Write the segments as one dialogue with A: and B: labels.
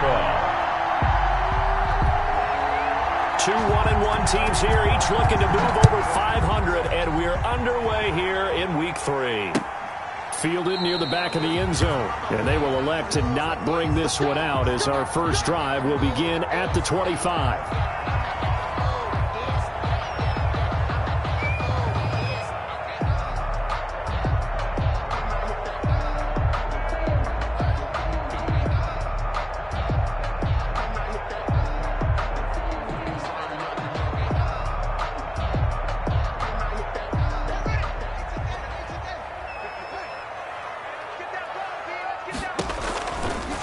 A: kickoff.
B: 2 1-1 teams here, each looking to move over 500, and we're underway here in week 3. Fielded near the back of the end zone, and they will elect to not bring this one out as our first drive will begin at the 25.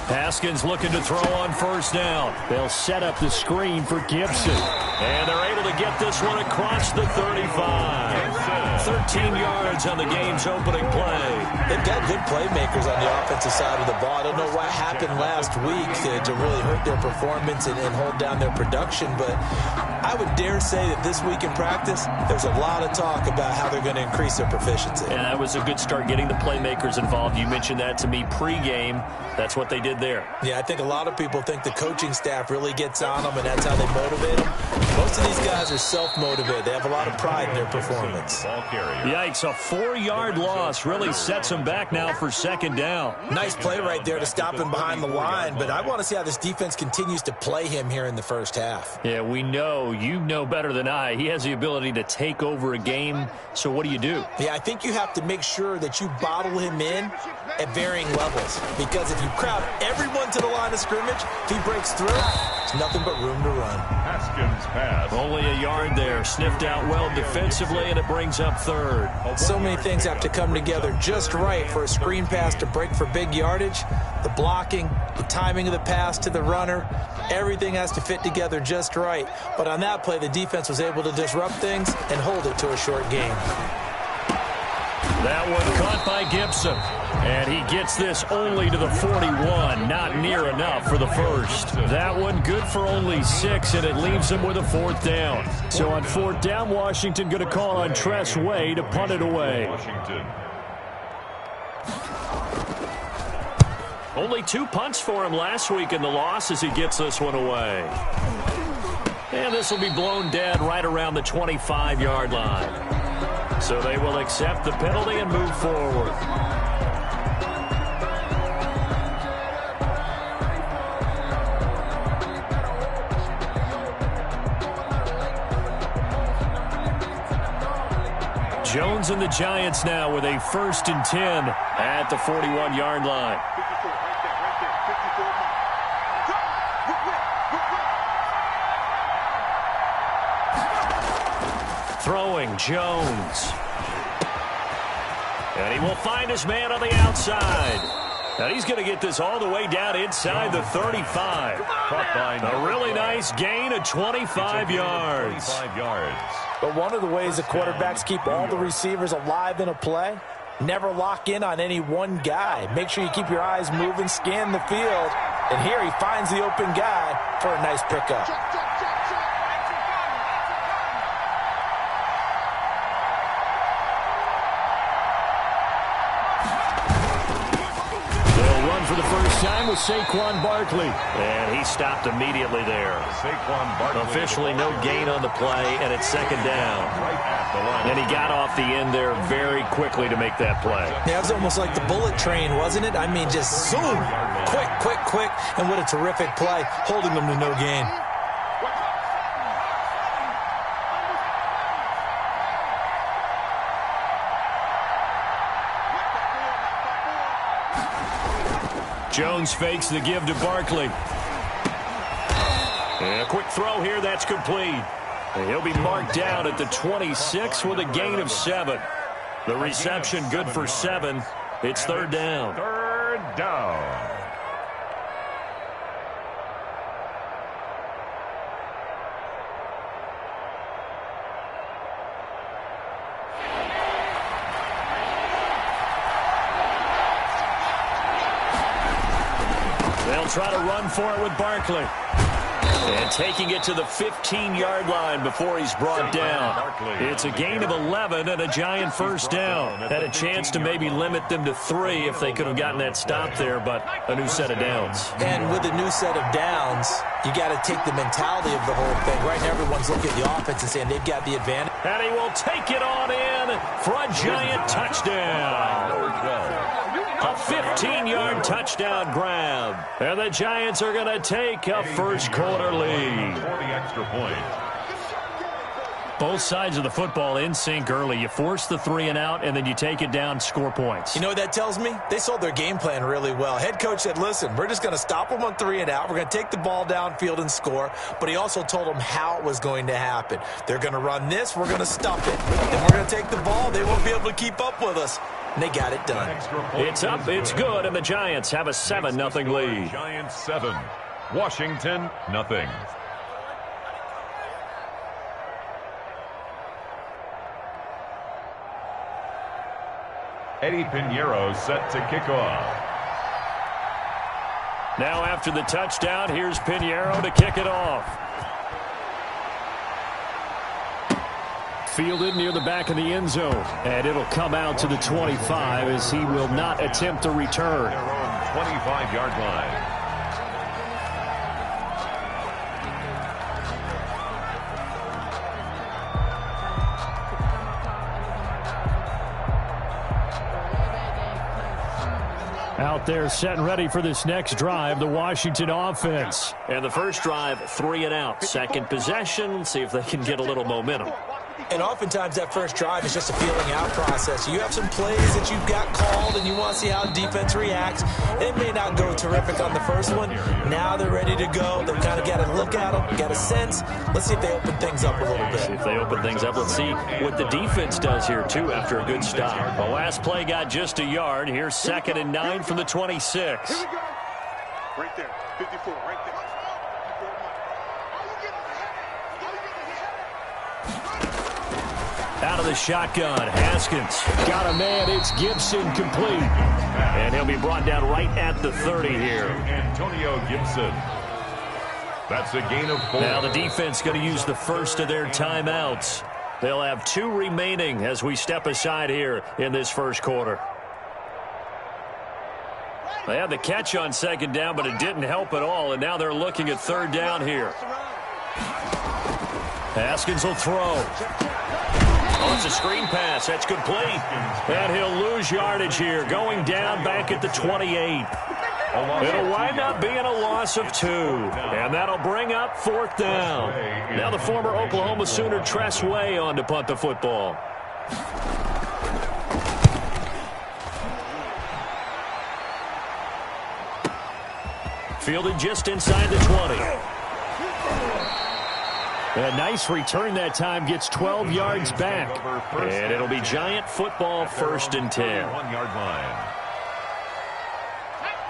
B: Haskins looking to throw on first down. They'll set up the screen for Gibson. And they're able to get this one across the 35. 13 yards on the game's opening play.
C: They've got good playmakers on the offensive side of the ball. I don't know what happened last week to really hurt their performance and hold down their production, but I would dare say that this week in practice, there's a lot of talk about how they're going to increase their proficiency.
B: And that was a good start getting the playmakers involved. You mentioned that to me pregame. That's what they did there.
C: Yeah, I think a lot of people think the coaching staff really gets on them, and that's how they motivate them. Most of these guys are self-motivated. They have a lot of pride in their performance.
B: Yikes, a 4-yard loss really sets them back now for second down.
C: Nice play right there to stop him behind the line, but I want to see how this defense continues to play him here in the first half.
B: Yeah, we know. You know better than I. He has the ability to take over a game, so what do you do?
C: Yeah, I think you have to make sure that you bottle him in at varying levels, because if you crowd everyone to the line of scrimmage, if he breaks through, it's nothing but room to run.
A: Haskins pass.
B: Only a yard there, sniffed out well defensively, and it brings up third.
C: So many things have to come together just right for a screen pass to break for big yardage. The blocking, the timing of the pass to the runner, everything has to fit together just right. But on that play, the defense was able to disrupt things and hold it to a short gain.
B: That one caught by Gibson. And he gets this only to the 41. Not near enough for the first. That one good for only 6, and it leaves him with a 4th down. So on 4th down, Washington going to call on Tress Way to punt it away.
A: Washington.
B: Only 2 punts for him last week in the loss as he gets this one away. And this will be blown dead right around the 25-yard line. So they will accept the penalty and move forward. Jones and the Giants now with a 1st and 10 at the 41-yard line. Throwing Jones. And he will find his man on the outside. And he's going to get this all the way down inside the 35. A really nice gain of 25 yards.
C: But one of the ways the quarterbacks keep all the receivers alive in a play, never lock in on any one guy. Make sure you keep your eyes moving, scan the field. And here he finds the open guy for a nice pickup.
B: For the first time with Saquon Barkley. And he stopped immediately there.
A: Saquon Barkley.
B: Officially no gain on the play, and it's 2nd down. And he got off the end there very quickly to make that play.
C: Yeah, it was almost like the bullet train, wasn't it? I mean, just zoom. Quick. And what a terrific play, holding them to no gain.
B: Jones fakes the give to Barkley. And a quick throw here, that's complete. And he'll be marked down at the 26 with a gain of 7. The reception good for 7. It's 3rd down.
A: 3rd down.
B: They'll try to run for it with Barkley. And taking it to the 15-yard line before he's brought down. It's a gain of 11 and a Giant first down. Had a chance to maybe limit them to 3 if they could have gotten that stop there, but a new set of downs.
C: And with a new set of downs, you got to take the mentality of the whole thing. Right now, everyone's looking at the offense and saying they've got the advantage.
B: And he will take it on in for a Giant touchdown. A 15-yard touchdown grab. And the Giants are going to take a first-quarter lead.
A: For the extra point.
B: Both sides of the football in sync early. You force the 3-and-out, and then you take it down, score points.
C: You know what that tells me? They sold their game plan really well. Head coach said, listen, we're just going to stop them on 3-and-out. We're going to take the ball downfield and score. But he also told them how it was going to happen. They're going to run this. We're going to stop it. Then we're going to take the ball. They won't be able to keep up with us. And they got it done.
B: It's up, it's good, and the Giants have a 7-0 lead.
A: Giants 7, Washington nothing. Eddie Pinheiro set to kick off.
B: Now after the touchdown, here's Pinheiro to kick it off. Fielded near the back of the end zone. And it'll come out to the 25 as he will not attempt to return.
A: Their own 25-yard line.
B: Out there set and ready for this next drive, the Washington offense. And the first drive, 3-and-out. Second possession, see if they can get a little momentum.
C: And oftentimes that first drive is just a feeling out process. You have some plays that you've got called and you want to see how the defense reacts. It may not go terrific on the first one. Now they're ready to go. They've kind of got to look at them, got a sense. Let's see if they open things up a little bit.
B: See if they open things up. Let's see what the defense does here, too, after a good stop. The last play got just a yard. Here's 2nd and 9 from the 26.
D: Here we go. Right there. 54, right there.
B: Out of the shotgun, Haskins got a man. It's Gibson complete. And he'll be brought down right at the 30 here.
A: Antonio Gibson. That's a gain of 4.
B: Now the defense going to use the first of their timeouts. They'll have 2 remaining as we step aside here in this first quarter. They had the catch on 2nd down, but it didn't help at all, and now they're looking at 3rd down here. Haskins will throw. Oh, it's a screen pass. That's complete. And he'll lose yardage here, going down back at the 28. It'll wind up being a loss of 2. And that'll bring up 4th down. Now the former Oklahoma Sooner Tress Way on to punt the football. Fielded just inside the 20. A nice return that time, gets 12 yards back. And it'll be Giant football, 1st and 10.
A: 1-yard line.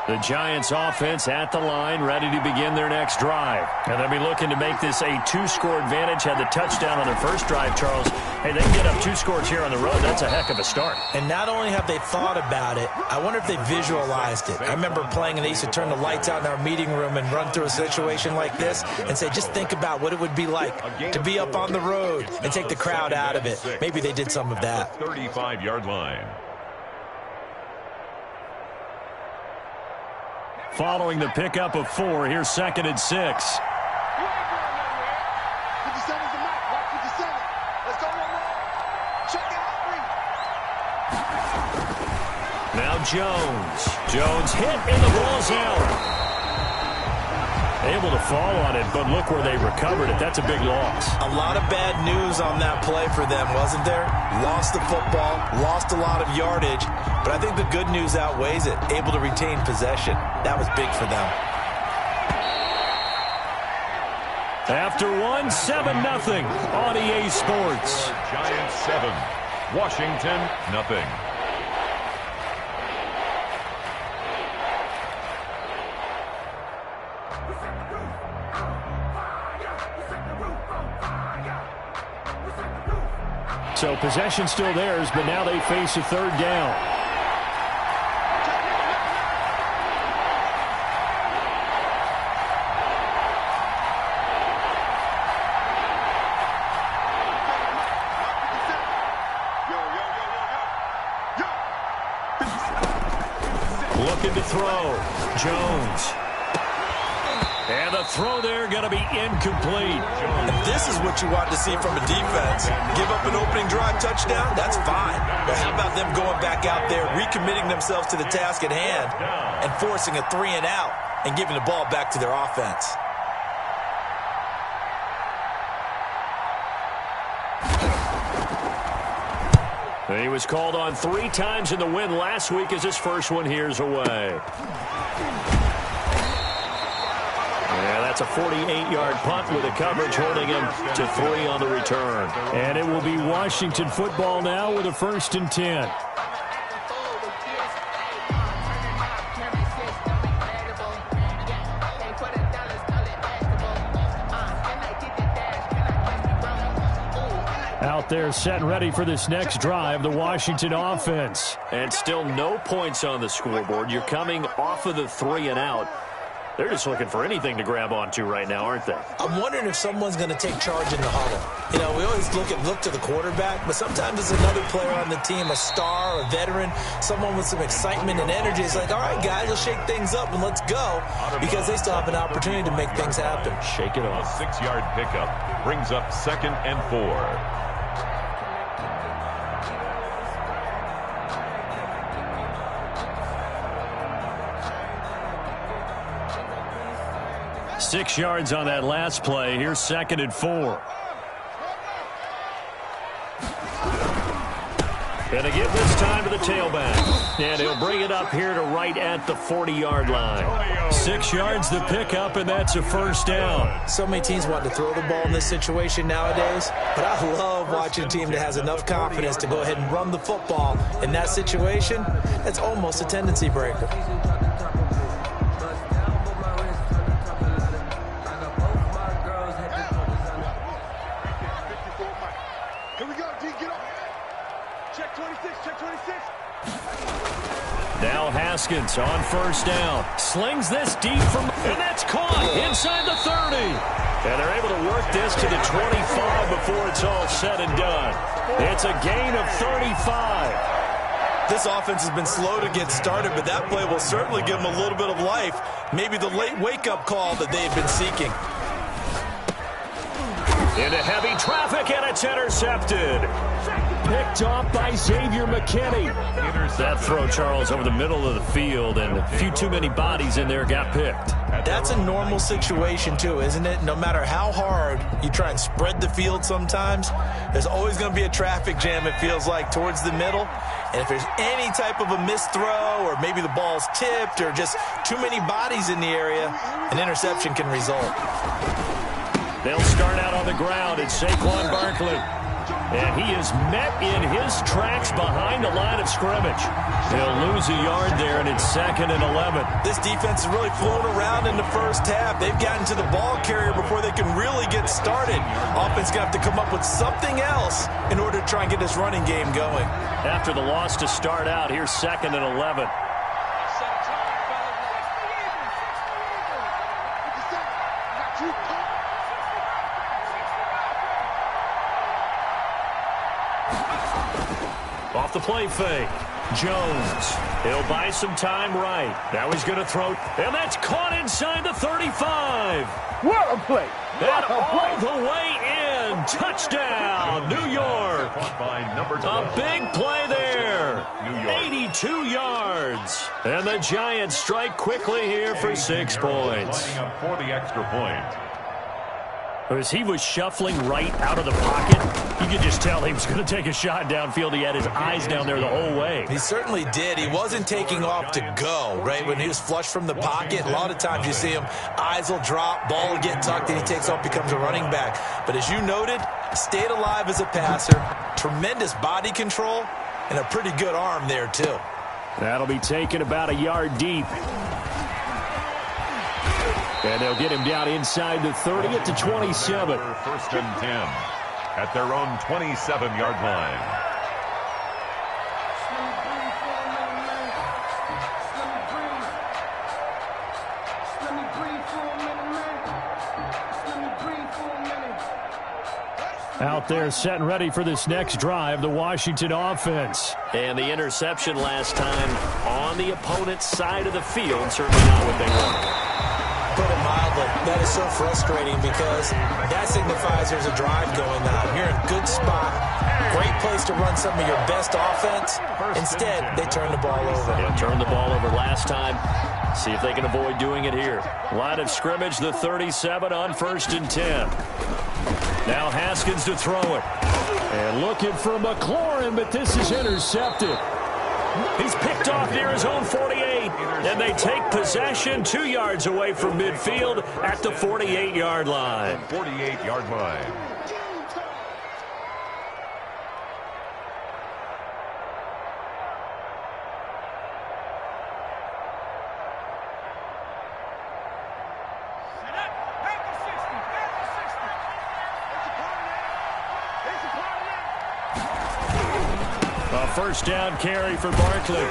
B: The Giants offense at the line, ready to begin their next drive. And they'll be looking to make this a 2-score advantage. Had the touchdown on their first drive, Charles. Hey, they can get up 2 scores here on the road. That's a heck of a start.
C: And not only have they thought about it, I wonder if they visualized it. I remember playing and they used to turn the lights out in our meeting room and run through a situation like this and say, just think about what it would be like to be up on the road and take the crowd out of it. Maybe they did some of that.
A: 35-yard line.
B: Following the pickup of 4, here's 2nd and 6. Now Jones. Jones hit and the ball's out. Able to fall on it, but look where they recovered it. That's a big loss.
C: A lot of bad news on that play for them, wasn't there? Lost the football, lost a lot of yardage, but I think the good news outweighs it. Able to retain possession. That was big for them.
B: After 1, 7-0 on EA Sports.
A: Giants 7, Washington nothing.
B: So possession still theirs, but now they face a 3rd down. looking to throw. Jones. And the throw there going to be incomplete.
C: If this is what you want to see from a defense, give up an opening drive touchdown, that's fine. But how about them going back out there, recommitting themselves to the task at hand, and forcing a 3-and-out and giving the ball back to their offense?
B: He was called on 3 times in the win last week as his first one here's away. Yeah, that's a 48-yard punt with the coverage holding him to 3 on the return.
E: And it will be Washington football now with a 1st and 10. Out there set and ready for this next drive, the Washington offense.
B: And still no points on the scoreboard. You're coming off of the 3-and-out. They're just looking for anything to grab onto right now, aren't they?
C: I'm wondering if someone's going to take charge in the huddle. You know, we always look to the quarterback, but sometimes it's another player on the team, a star, a veteran, someone with some excitement and energy. It's like, all right, guys, let's shake things up and let's go, because they still have an opportunity to make things happen.
B: Shake it off.
A: 6-yard pickup brings up 2nd and 4.
E: 6 yards on that last play. Here's 2nd and 4.
B: Gonna give this time to the tailback. And he'll bring it up here to right at the 40-yard line.
E: 6 yards the pickup, and that's a 1st down.
C: So many teams want to throw the ball in this situation nowadays, but I love watching a team that has enough confidence to go ahead and run the football. In that situation, that's almost a tendency breaker.
E: Now Haskins on 1st down. Slings this deep from, and that's caught inside the 30.
B: And they're able to work this to the 25 before it's all said and done. It's a gain of 35.
C: This offense has been slow to get started, but that play will certainly give them a little bit of life. Maybe the late wake-up call that they've been seeking.
B: Into heavy traffic, and it's intercepted.
E: Picked off by Xavier McKinney.
B: That throw, Charles, over the middle of the field, and a few too many bodies in there got picked.
C: That's a normal situation, too, isn't it? No matter how hard you try and spread the field sometimes, there's always going to be a traffic jam, it feels like, towards the middle. And if there's any type of a missed throw, or maybe the ball's tipped, or just too many bodies in the area, an interception can result.
B: They'll start out on the ground. It's Saquon Barkley. And he is met in his tracks behind the line of scrimmage. He'll lose a yard there, and it's 2nd and 11.
C: This defense has really flown around in the first half. They've gotten to the ball carrier before they can really get started. Offense got to come up with something else in order to try and get this running game going.
B: After the loss to start out, here's 2nd and 11. Off the play fake. Jones. He'll buy some time right. Now he's going to throw. And that's caught inside the 35.
F: What a play.
B: And all the way in. Touchdown, New York. A big play there. 82 yards. And the Giants strike quickly here for 6 points.
A: For the extra point.
E: As he was shuffling right out of the pocket, you could just tell he was going to take a shot downfield. He had his eyes down there the whole way.
C: He certainly did. He wasn't taking off to go, right? When he was flushed from the pocket, a lot of times you see him, eyes will drop, ball will get tucked, and he takes off, becomes a running back. But as you noted, stayed alive as a passer, tremendous body control, and a pretty good arm there, too.
E: That'll be taken about a yard deep. And they'll get him down inside the 30 at the 27.
A: 1st and 10 at their own 27-yard line.
B: Out there set and ready for this next drive, the Washington offense.
E: And the interception last time on the opponent's side of the field, certainly not what they want.
C: Put it mildly, that is so frustrating because that signifies there's a drive going on. You're in a good spot, great place to run some of your best offense. Instead, they turn the ball over.
E: Yeah, turned the ball over last time. See if they can avoid doing it here. Line of scrimmage, the 37 on 1st and 10. Now Haskins to throw it.
B: And looking for McLaurin, but this is intercepted.
E: He's picked off near his own 48. And they take possession 2 yards away from midfield at the 48-yard line.
A: 48-yard line.
B: First down carry for Barkley.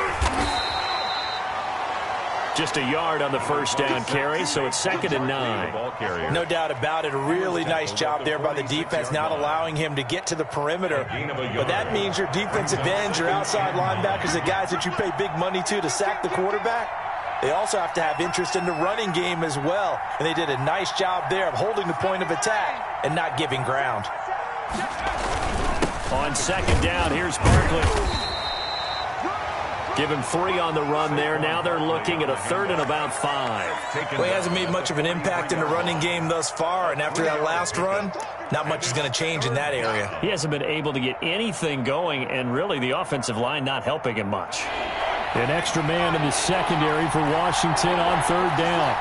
E: Just a yard on the first down carry, so it's 2nd and 9.
C: No doubt about it. A really nice job there by the defense, not allowing him to get to the perimeter. But that means your defensive ends, your outside linebackers, the guys that you pay big money to sack the quarterback, they also have to have interest in the running game as well. And they did a nice job there of holding the point of attack and not giving ground.
E: On 2nd down, here's Barkley. Give him 3 on the run there. Now they're looking at a 3rd and about 5.
C: Well, he hasn't made much of an impact in the running game thus far, and after that last run, not much is going to change in that area.
E: He hasn't been able to get anything going, and really the offensive line not helping him much.
B: An extra man in the secondary for Washington on 3rd down.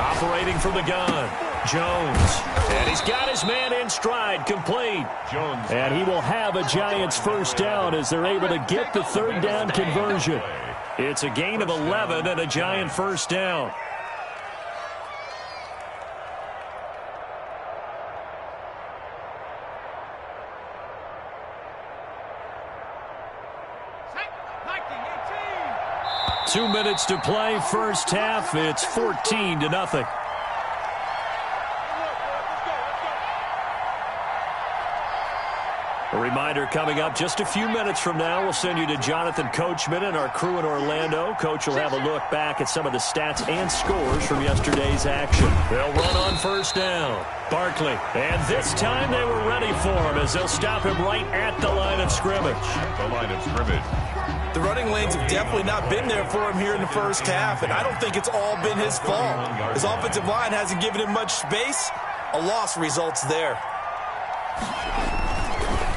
E: Operating from the gun, Jones. And he's got his man in stride, complete.
A: Jones.
B: And he will have a Giants first down as they're able to get the 3rd down conversion.
E: It's a gain of 11 and a Giant first down.
B: Two minutes to play, first half. It's 14-0.
E: A reminder coming up just a few minutes from now. We'll send you to Jonathan Coachman and our crew in Orlando. Coach will have a look back at some of the stats and scores from yesterday's action. They'll run on first down. Barkley. And this time they were ready for him as they'll stop him right at the line of scrimmage.
A: The line of scrimmage.
C: The running lanes have definitely not been there for him here in the first half, and I don't think it's all been his fault. His offensive line hasn't given him much space. A loss results there.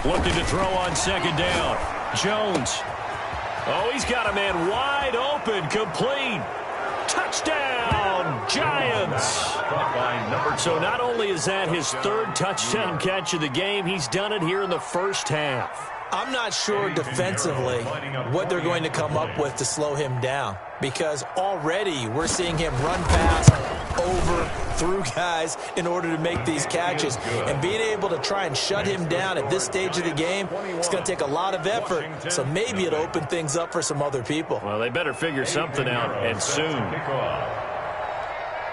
E: Looking to throw on 2nd down. Jones. Oh, he's got a man wide open, complete. Touchdown, Giants. So not only is that his 3rd touchdown catch of the game, he's done it here in the first half.
C: I'm not sure defensively what they're going to come up with to slow him down, because already we're seeing him run past, over, through guys in order to make these catches. And being able to try and shut him down at this stage of the game, it's going to take a lot of effort. So maybe it'll open things up for some other people.
E: Well, they better figure something out, and soon.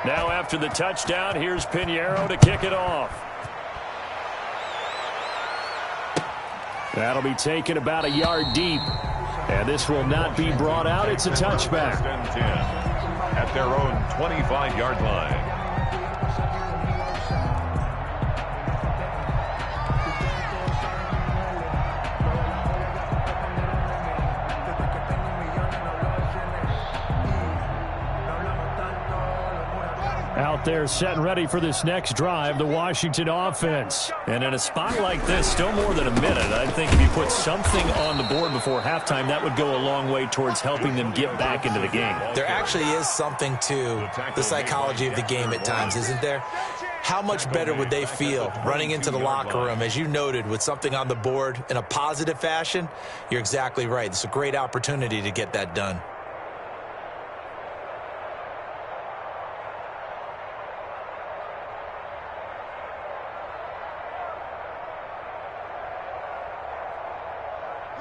E: Now after the touchdown, here's Pinheiro to kick it off.
B: That'll be taken about a yard deep. And this will not be brought out. It's a touchback.
A: At their own 25-yard line.
B: Out there set and ready for this next drive, the Washington offense.
E: And in a spot like this, still more than a minute, I think if you put something on the board before halftime, that would go a long way towards helping them get back into the game.
C: There actually is something to the psychology of the game at times, isn't there? How much better would they feel running into the locker room, as you noted, with something on the board in a positive fashion? You're exactly right. It's a great opportunity to get that done.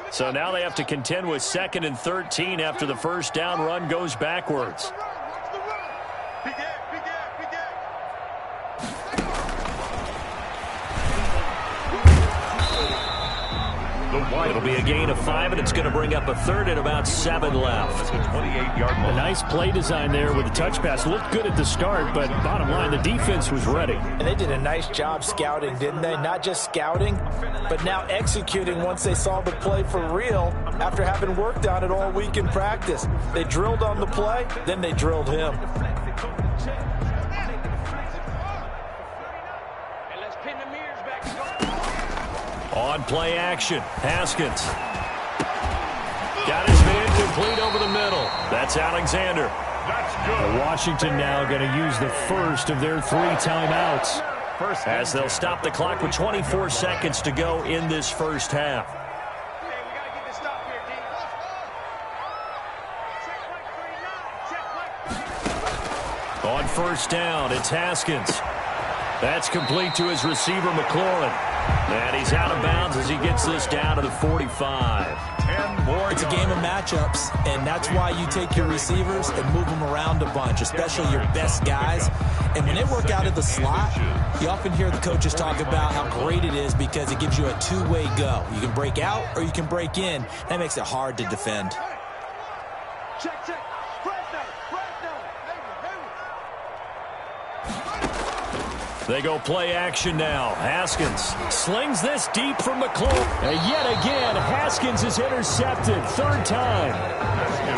E: So now they have to contend with 2nd and 13 after the first down run goes backwards.
B: It'll be a gain of 5, and it's going to bring up a third and about 7 left.
A: That's a 28-yard line.
E: A nice play design there with the touch pass. Looked good at the start, but bottom line, the defense was ready.
C: And they did a nice job scouting, didn't they? Not just scouting, but now executing once they saw the play for real after having worked on it all week in practice. They drilled on the play, then they drilled him.
B: On play action, Haskins. Got his man complete over the middle. That's Alexander.
A: That's good.
E: Washington now going to use the first of their 3 timeouts.
B: As they'll stop the clock with 24 seconds to go in this first half. On first down, it's Haskins. That's complete to his receiver, McLaurin. And he's out of bounds as he gets this down to the 45.
A: 10 more
C: It's a game of matchups, and that's why you take your receivers and move them around a bunch, especially your best guys. And when they work out of the slot, you often hear the coaches talk about how great it is because it gives you a two-way go. You can break out or you can break in. That makes it hard to defend.
D: Check, check.
B: They go play action now. Haskins slings this deep from McLaurin.
E: And yet again, Haskins is intercepted. 3rd time.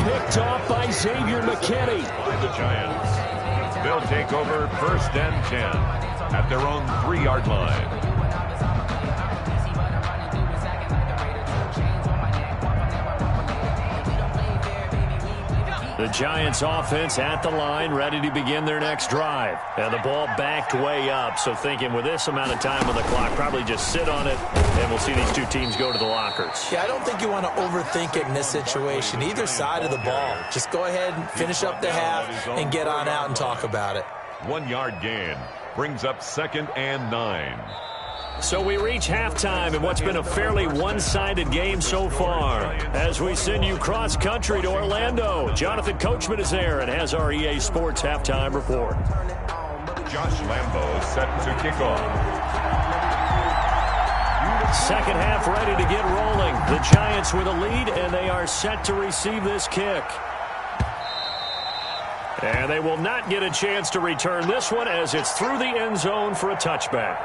E: Picked off by Xavier McKinney.
A: by the Giants. They'll take over 1st and 10 at their own 3-yard line.
B: The Giants offense at the line, ready to begin their next drive. And the ball backed way up, so thinking with this amount of time on the clock, probably just sit on it, and we'll see these two teams go to the lockers.
C: Yeah, I don't think you want to overthink it in this situation. Either side of the ball. Just go ahead and finish up the half and get on out and talk about it.
A: 1-yard gain brings up 2nd and 9.
B: So we reach halftime in what's been a fairly one-sided game so far. As we send you cross-country to Orlando, Jonathan Coachman is there and has our EA Sports halftime report.
A: Josh Lambo set to kick off.
B: Second half ready to get rolling. The Giants with a lead, and they are set to receive this kick. And they will not get a chance to return this one as it's through the end zone for a touchback.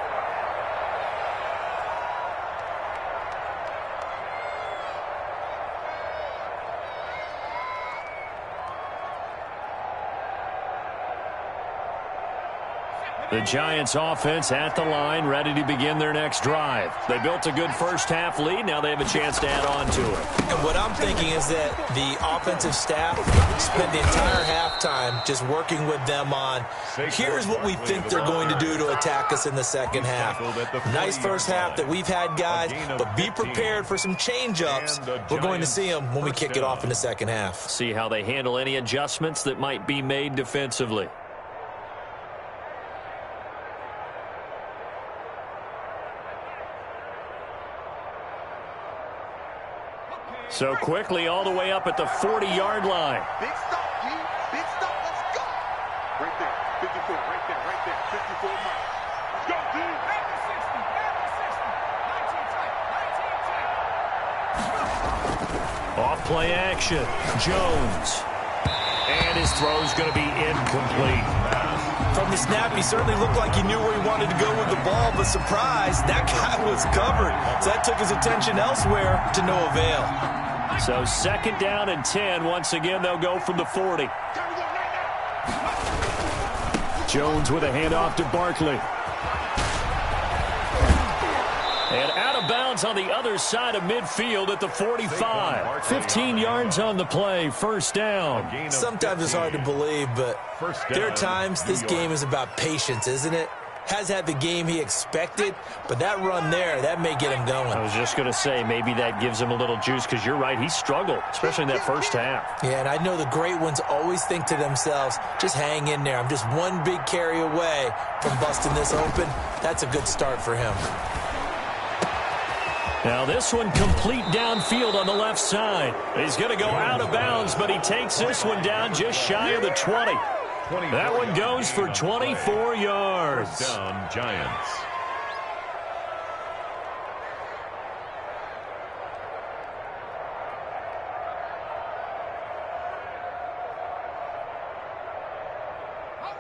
B: The Giants offense at the line, ready to begin their next drive. They built a good first half lead. Now they have a chance to add on to it.
C: And what I'm thinking is that the offensive staff spent the entire halftime just working with them on, here's what we think they're going to do to attack us in the second half. Nice first half that we've had, guys, but be prepared for some change-ups. We're going to see them when we kick it off in the second half.
B: See how they handle any adjustments that might be made defensively. So quickly all the way up at the 40-yard line.
D: Big stop, G. Big stop. Let's go. Right there. 54. Right there. Right there. 54 miles. Let's go, G. Back to 60. Back to 60. 19 tight.
B: Off play action. Jones. And his throw's going to be incomplete.
C: From the snap, he certainly looked like he knew where he wanted to go with the ball, but surprise, that guy was covered. So that took his attention elsewhere to no avail.
B: So 2nd down and 10. Once again, they'll go from the 40.
E: Jones with a handoff to Barkley.
B: And out of bounds on the other side of midfield at the 45. 15 yards on the play, 1st down.
C: Sometimes it's hard to believe, but there are times this game is about patience, isn't it? Has had the game he expected, but that run there, that may get him going.
B: I was just going to say, maybe that gives him a little juice, because you're right, he struggled, especially in that first half.
C: Yeah, and I know the great ones always think to themselves, just hang in there. I'm just one big carry away from busting this open. That's a good start for him.
B: Now this one complete downfield on the left side. He's going to go out of bounds, but he takes this one down just shy of the 20. That one goes for 24 yards.
A: Down, Giants.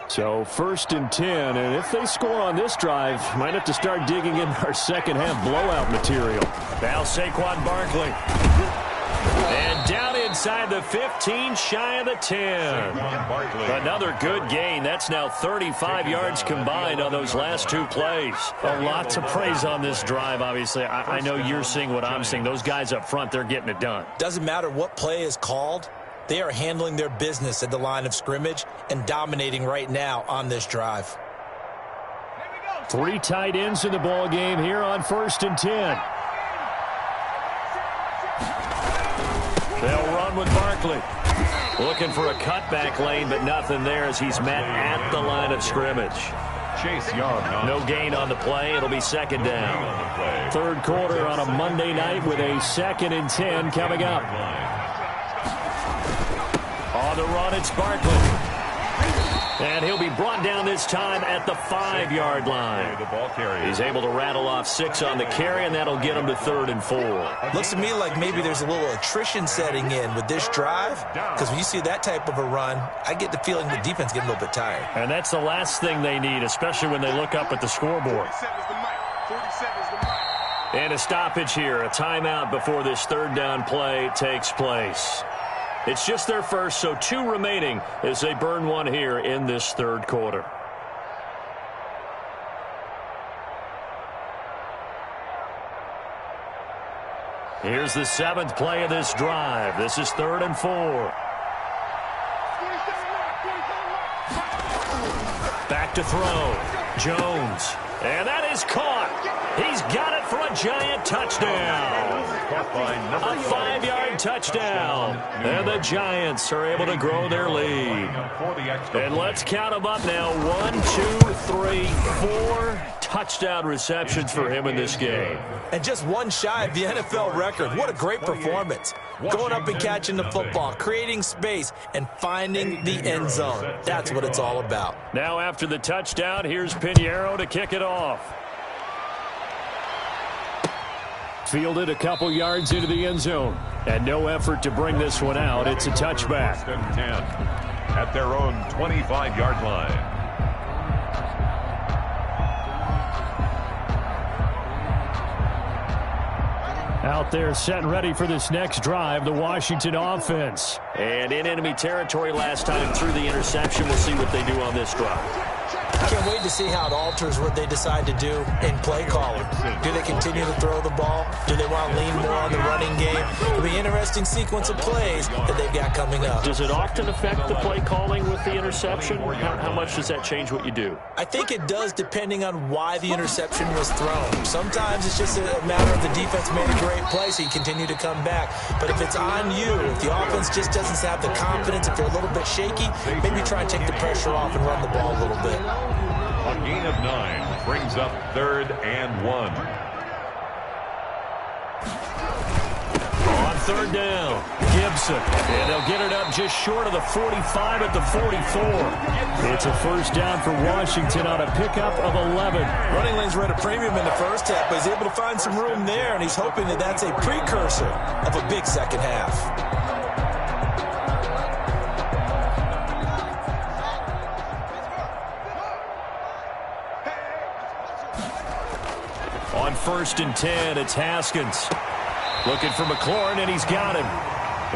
B: So 1st and 10, and if they score on this drive, might have to start digging in our second half blowout material.
E: Now Saquon Barkley. And down inside the 15, shy of the 10. Another good gain. That's now 35 yards combined on those last 2 plays.
B: A lot to praise on this drive, obviously. I know you're seeing what I'm seeing. Those guys up front, they're getting it done.
C: Doesn't matter what play is called. They are handling their business at the line of scrimmage and dominating right now on this drive.
B: 3 tight ends in the ball game here on 1st and 10.
E: They'll run with Barkley. Looking for a cutback lane, but nothing there as he's met at the line of scrimmage.
A: Chase Young.
E: No gain on the play. It'll be 2nd down.
B: 3rd quarter on a Monday night with a 2nd and 10 coming up.
E: On the run, it's Barkley. And he'll be brought down this time at the 5-yard line. He's able to rattle off 6 on the carry, and that'll get him to 3rd and 4.
C: Looks to me like maybe there's a little attrition setting in with this drive, because when you see that type of a run, I get the feeling the defense getting a little bit tired.
B: And that's the last thing they need, especially when they look up at the scoreboard.
E: And a stoppage here, a timeout before this 3rd down play takes place. It's just their first, so 2 remaining as they burn 1 here in this 3rd quarter. Here's the 7th play of this drive. This is 3rd and 4. Back to throw. Jones. And that is caught. He's got it for a giant touchdown. A 5-yard touchdown. And the Giants are able to grow their lead. And let's count them up now. 1, 2, 3, 4 touchdown receptions for him in this game.
C: And just 1 shy of the NFL record. What a great performance. Going up and catching the football, creating space, and finding the end zone. That's what it's all about.
B: Now after the touchdown, here's Pinheiro to kick it off. Fielded a couple yards into the end zone. And no effort to bring this one out. It's a touchback.
A: 1st and 10 at their own 25-yard line.
B: Out there set and ready for this next drive, the Washington offense.
E: And in enemy territory last time through the interception. We'll see what they do on this drive.
C: I can't wait to see how it alters what they decide to do in play calling. Do they continue to throw the ball? Do they want to lean more on the running game? It'll be an interesting sequence of plays that they've got coming up.
E: Does it often affect the play calling with the interception? How much does that change what you do?
C: I think it does depending on why the interception was thrown. Sometimes it's just a matter of the defense made a great play, so you continue to come back. But if it's on you, if the offense just doesn't have the confidence, if they're a little bit shaky, maybe try and take the pressure off and run the ball a little bit.
A: A gain of 9 brings up 3rd and 1.
E: On 3rd down, Gibson. And they'll get it up just short of the 45 at the 44.
B: It's a 1st down for Washington on a pickup of 11.
C: Running lanes were at a premium in the first half, but he's able to find some room there, and he's hoping that that's a precursor of a big second half.
E: On 1st and 10, it's Haskins. Looking for McLaurin, and he's got him.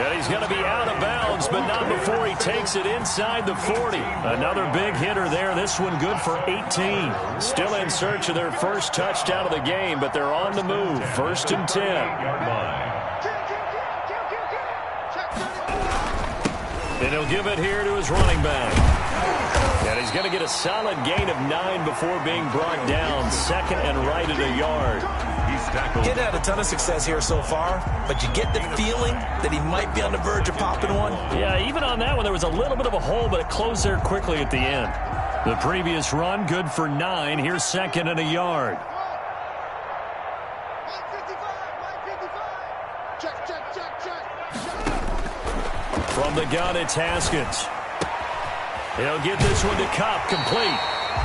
E: And he's going to be out of bounds, but not before he takes it inside the 40. Another big hitter there. This one good for 18. Still in search of their first touchdown of the game, but they're on the move. 1st and 10. And he'll give it here to his running back. And he's going to get a solid gain of 9 before being brought down. 2nd and right at a yard.
C: Getting had a ton of success here so far, but you get the feeling that he might be on the verge of popping one.
B: Yeah, even on that one, there was a little bit of a hole, but it closed there quickly at the end. The previous run, good for 9. Here's 2nd and a yard. From the gun, it's Haskins. He'll get this one to Kupp, complete.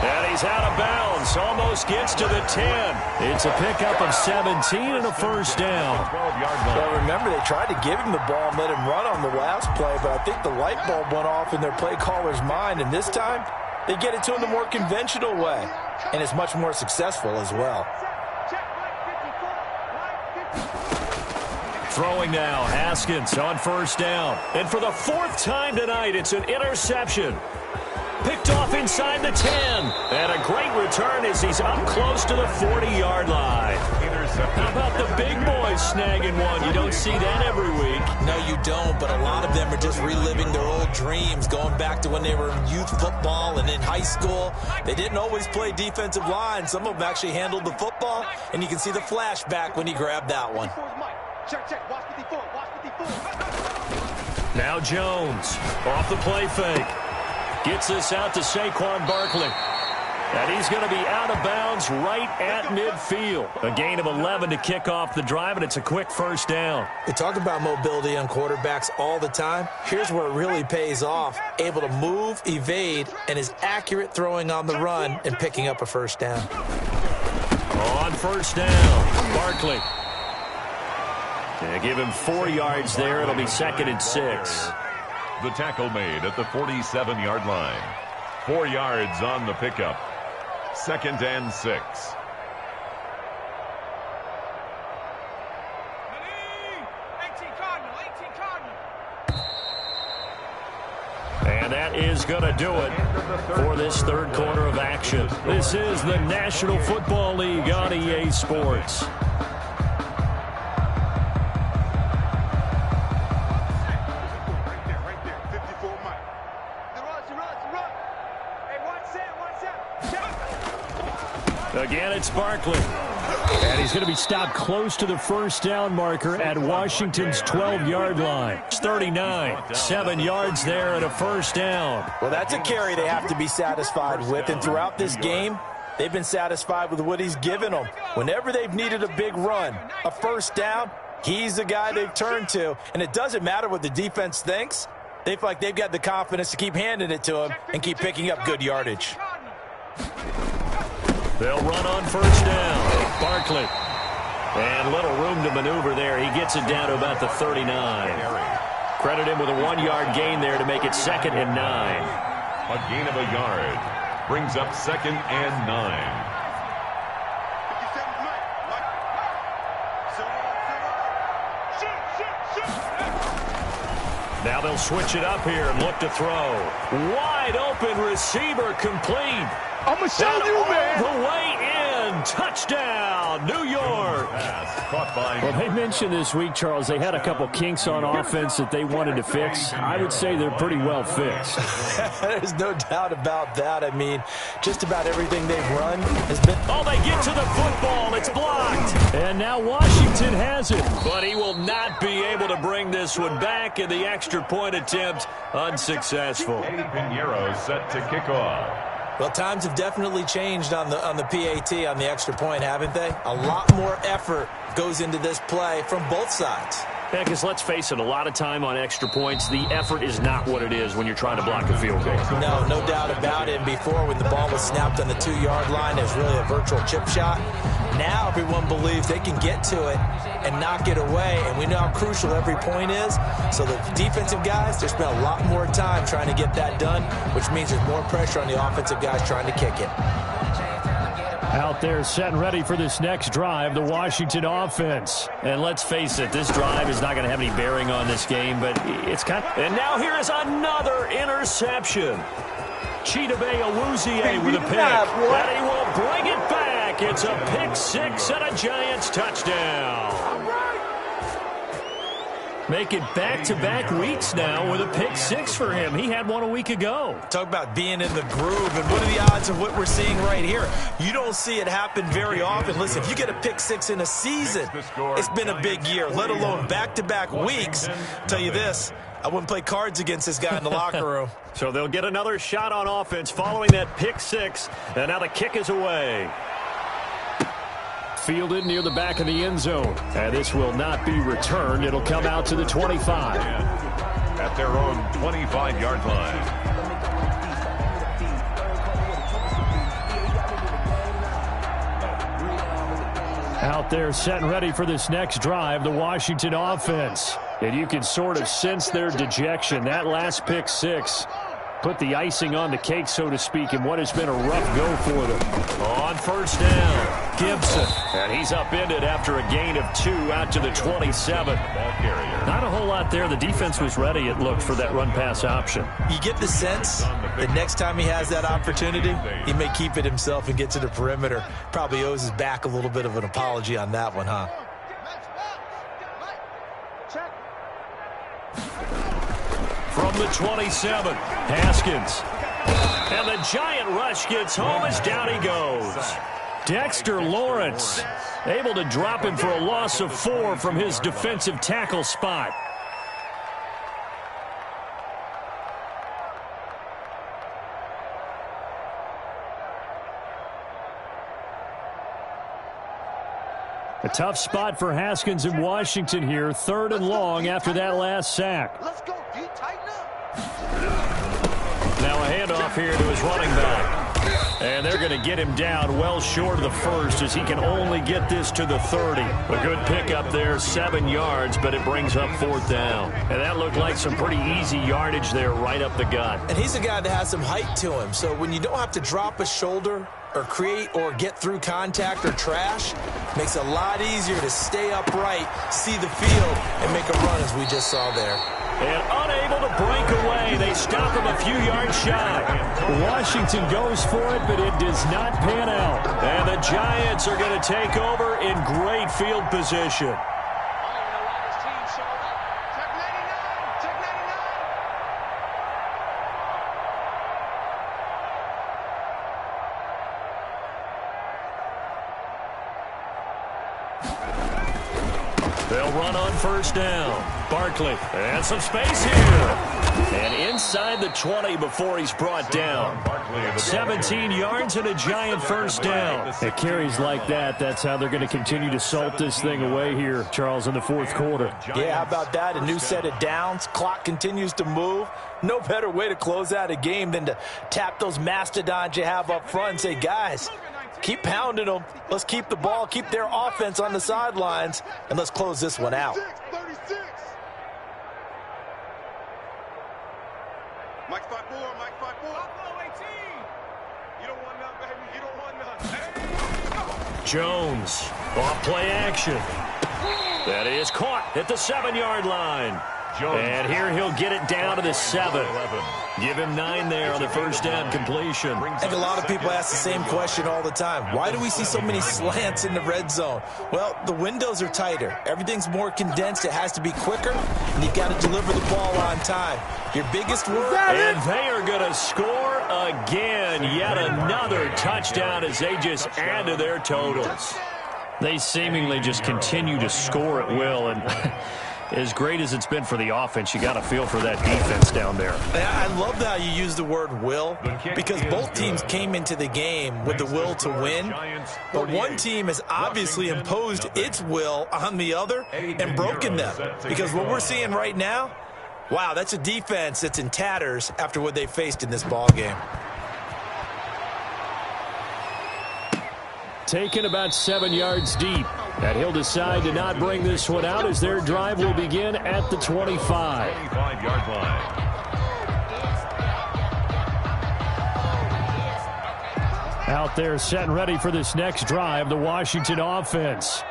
B: And he's out of bounds, almost gets to the 10. It's a pickup of 17 and a 1st down.
C: Well, remember, they tried to give him the ball and let him run on the last play, but I think the light bulb went off in their play caller's mind, and this time, They get it to him the more conventional way, and it's much more successful as well.
B: Throwing now, Haskins on first down. And for the 4th time tonight, it's an interception. Picked off inside the 10. And a great return as he's up close to the 40-yard line. How about the big boys snagging one? You don't see that every week.
C: No, you don't, but a lot of them are just reliving their old dreams, going back to when they were in youth football and in high school. They didn't always play defensive line. Some of them actually handled the football, and you can see the flashback when he grabbed that one.
B: Now Jones off the play fake. Gets this out to Saquon Barkley. And he's going to be out of bounds right at midfield. A gain of 11 to kick off the drive, and it's a quick first down.
C: We talk about mobility on quarterbacks all the time. Here's where it really pays off. Able to move, evade, and is accurate throwing on the run and picking up a first down.
B: On first down, Barkley. Give him 4 yards there. It'll be 2nd and 6.
A: The tackle made at the 47-yard line. 4 yards on the pickup. 2nd and 6.
B: And that is going to do it for this third quarter of action. This is the National Football League on EA Sports. Again, it's Barkley. And he's going to be stopped close to the first down marker at Washington's 12-yard line. It's 39. 7 yards there and a first down.
C: Well, that's a carry they have to be satisfied with. And throughout this game, they've been satisfied with what he's given them. Whenever they've needed a big run, a first down, he's the guy they've turned to. And it doesn't matter what the defense thinks. They feel like they've got the confidence to keep handing it to him and keep picking up good yardage.
B: They'll run on first down. Barkley. And little room to maneuver there. He gets it down to about the 39. Credit him with a 1-yard gain there to make it 2nd and 9.
A: A gain of a yard. Brings up 2nd and 9.
B: Now they'll switch it up here and look to throw. Wide open receiver complete.
D: I'm going to show you, man.
B: All the way in. Touchdown, New York.
E: Well, they mentioned this week, Charles, they had a couple kinks on offense that they wanted to fix. I would say they're pretty well fixed.
C: There's no doubt about that. I mean, just about everything they've run has been...
B: Oh, they get to the football. It's blocked. And now Washington has it. But he will not be able to bring this one back, and the extra point attempt unsuccessful.
A: Eddie Pinheiro set to kick off.
C: Well, times have definitely changed on the PAT, on the extra point, haven't they? A lot more effort goes into this play from both sides.
B: Yeah, because let's face it, a lot of time on extra points, the effort is not what it is when you're trying to block a field goal.
C: No doubt about it. Before, when the ball was snapped on the 2-yard line, it was really a virtual chip shot. Now everyone believes they can get to it and knock it away, and we know how crucial every point is. So the defensive guys, they spend a lot more time trying to get that done, which means there's more pressure on the offensive guys trying to kick it.
E: Out there set and ready for this next drive, the Washington offense.
B: And let's face it, this drive is not going to have any bearing on this game, but it's kind of... And now here is another interception. Chidobe Awuzie with a pick. And he will bring it back. It's a pick six and a Giants touchdown. Make it back-to-back weeks now with a pick six for him. He had one a week ago.
C: Talk about being in the groove, and what are the odds of what we're seeing right here? You don't see it happen very often. Listen, if you get a pick six in a season, it's been a big year, let alone back-to-back weeks. I'll tell you this, I wouldn't play cards against this guy in the locker room.
B: So they'll get another shot on offense following that pick six, and now the kick is away.
E: Fielded near the back of the end zone. And this will not be returned. It'll come out to the 25.
A: At their own 25-yard line.
E: Out there set and ready for this next drive, the Washington offense. And you can sort of sense their dejection. That last pick six
B: put the icing on the cake, so to speak, in what has been a rough go for them. On first down, Gibson. And he's upended after a gain of 2 out to the 27.
A: Ball carrier.
B: Not a whole lot there. The defense was ready, it looked, for that run-pass option.
C: You get the sense that next time he has that opportunity, he may keep it himself and get to the perimeter. Probably owes his back a little bit of an apology on that one, huh?
B: From the 27, Haskins. And the giant rush gets home as down he goes. Dexter Lawrence able to drop him for a loss of 4 from his defensive tackle spot. A tough spot for Haskins in Washington here. 3rd and long after that last sack.
D: Let's go, D. Tighten up.
B: Now a handoff here to his running back. And they're going to get him down well short of the first as he can only get this to the 30. A good pickup there, 7 yards, but it brings up 4th down. And that looked like some pretty easy yardage there right up the gut.
C: And he's a guy that has some height to him, so when you don't have to drop a shoulder or create or get through contact or trash, makes it a lot easier to stay upright, see the field, and make a run as we just saw there.
B: And unable to break away. They stop him a few yards shy. Washington goes for it, but it does not pan out. And the Giants are going to take over in great field position. They'll run on first down. Barkley, and some space here. And inside the 20 before he's brought down. 17 yards and a giant first down. It carries like that. That's how they're going to continue to salt this thing away here, Charles, in the 4th quarter.
C: Yeah, how about that? A new set of downs. Clock continues to move. No better way to close out a game than to tap those mastodons you have up front and say, guys, keep pounding them. Let's keep the ball, keep their offense on the sidelines, and let's close this one out.
D: 36. Mike 5-4, Mike 5-4. You don't want none, baby. You don't want none.
B: Jones, off play action. That is caught at the 7-yard line. And here he'll get it down to the 7. Give him 9 there on the first down completion.
C: I think a lot of people ask the same question all the time. Why do we see so many slants in the red zone? Well, the windows are tighter. Everything's more condensed. It has to be quicker, and you've got to deliver the ball on time. Your biggest word.
B: And they are going to score again. Yet another touchdown as they just add to their totals. They seemingly just continue to score at will, and as great as it's been for the offense, you got to feel for that defense down there.
C: I love how you use the word will, because both teams came into the game with the will to win, but one team has obviously imposed its will on the other and broken them, because what we're seeing right now, wow, that's a defense that's in tatters after what they faced in this ball game.
B: Taken about 7 yards deep. And he'll decide to not bring this one out as their drive will begin at the 25.
A: 25-yard line.
B: Out there set and ready for this next drive, the Washington offense.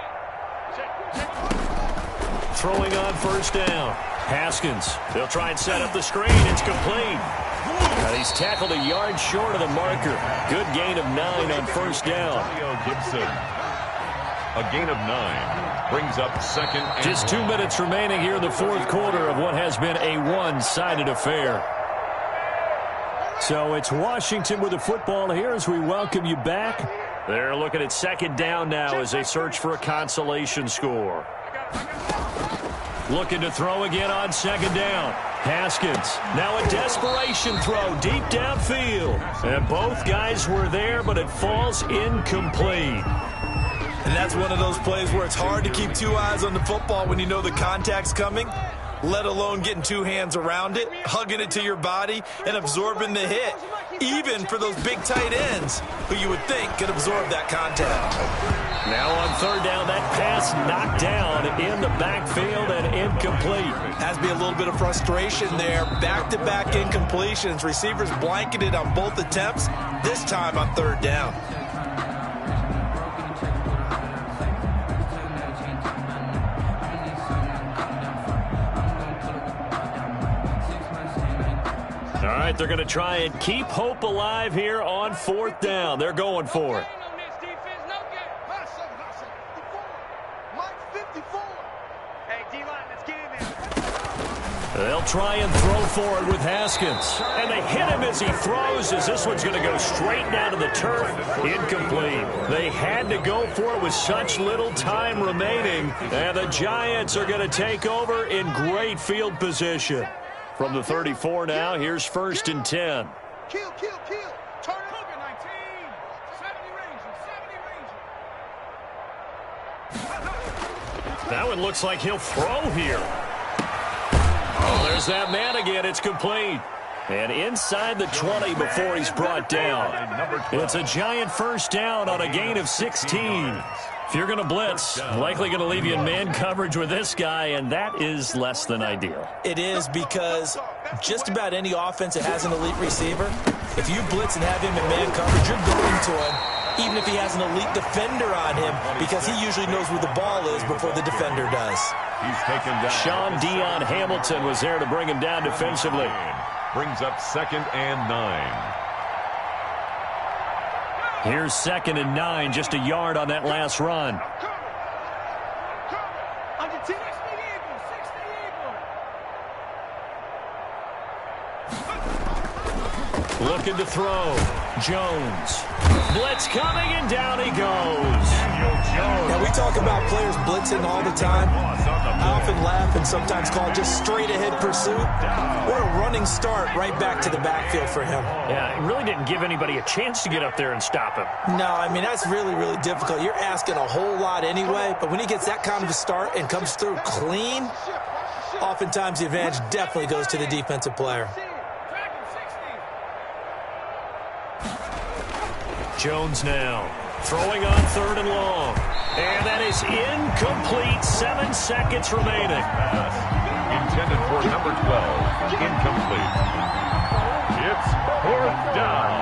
B: Throwing on first down. Haskins. They'll try and set up the screen. It's complete. And he's tackled a yard short of the marker. Good gain of 9 on first down.
A: Gibson. A gain of 9 brings up 2nd and
B: Just 2 minutes remaining here in the 4th quarter of what has been a one-sided affair. So it's Washington with the football here as we welcome you back. They're looking at 2nd down now as they search for a consolation score. Looking to throw again on 2nd down. Haskins, now a desperation throw deep downfield. And both guys were there, but it falls incomplete.
C: And that's one of those plays where it's hard to keep 2 eyes on the football when you know the contact's coming, let alone getting 2 hands around it, hugging it to your body, and absorbing the hit, even for those big tight ends who you would think could absorb that contact.
B: Now on third down, that pass knocked down in the backfield and incomplete.
C: Has to be a little bit of frustration there. Back-to-back incompletions. Receivers blanketed on both attempts, this time on third down.
B: All right, they're going to try and keep hope alive here on fourth down. They're going for it. They'll try and throw for it with Haskins. And they hit him as he throws, as this one's going to go straight down to the turf. Incomplete. They had to go for it with such little time remaining. And the Giants are going to take over in great field position. From the 34 now, here's 1st and 10.
D: Kill. Turn it over, 19. 70 range.
B: That one looks like he'll throw here. Oh, there's that man again. It's complete. And inside the 20 before he's brought down. It's a Giant first down on a gain of 16. If you're going to blitz, likely going to leave you in man coverage with this guy, and that is less than ideal.
C: It is, because just about any offense that has an elite receiver, if you blitz and have him in man coverage, you're going to him, even if he has an elite defender on him, because he usually knows where the ball is before the defender does.
A: He's taken down.
B: Sean Dion Hamilton was there to bring him down defensively.
A: Brings up 2nd and 9.
B: Here's 2nd and 9, just a yard on that last run. Looking to throw. Jones. Blitz coming, and down he goes.
C: Now, we talk about players blitzing all the time. I often laugh and sometimes call it just straight-ahead pursuit. What a running start right back to the backfield for him.
B: Yeah, it really didn't give anybody a chance to get up there and stop him.
C: No, I mean, that's really, really difficult. You're asking a whole lot anyway, but when he gets that kind of a start and comes through clean, oftentimes the advantage definitely goes to the defensive player.
B: Jones now throwing on 3rd and long. And that is incomplete. 7 seconds remaining.
A: Pass intended for number 12. Incomplete. It's 4th down.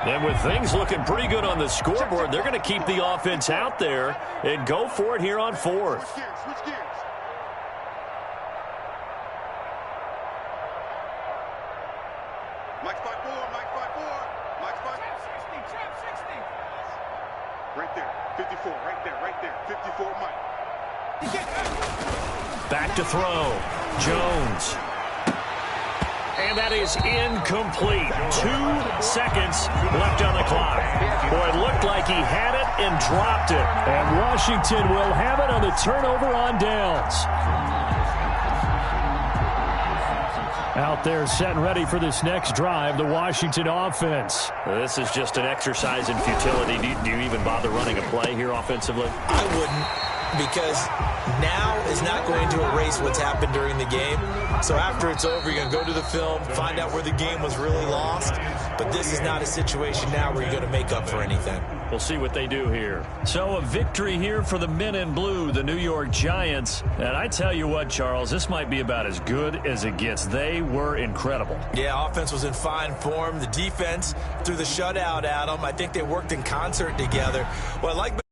B: And with things looking pretty good on the scoreboard, they're going to keep the offense out there and go for it here on 4th.
D: Switch gears. Mike's 5-4. Mike's 5-4. Trap 60. Right there. 54. Right there. 54, Mike.
B: Back to throw. Jones. And that is incomplete. 2 seconds left on the clock. Boy, it looked like he had it and dropped it. And Washington will have it on the turnover on downs. Out there set and ready for this next drive, the Washington offense. This is just an exercise in futility. Do you even bother running a play here offensively?
C: I wouldn't, because now is not going to erase what's happened during the game. So after it's over, you're going to go to the film, find out where the game was really lost. But this is not a situation now where you're going to make up for anything.
B: We'll see what they do here. So a victory here for the men in blue, the New York Giants. And I tell you what, Charles, this might be about as good as it gets. They were incredible.
C: Yeah, offense was in fine form. The defense threw the shutout at them. I think they worked in concert together. What I like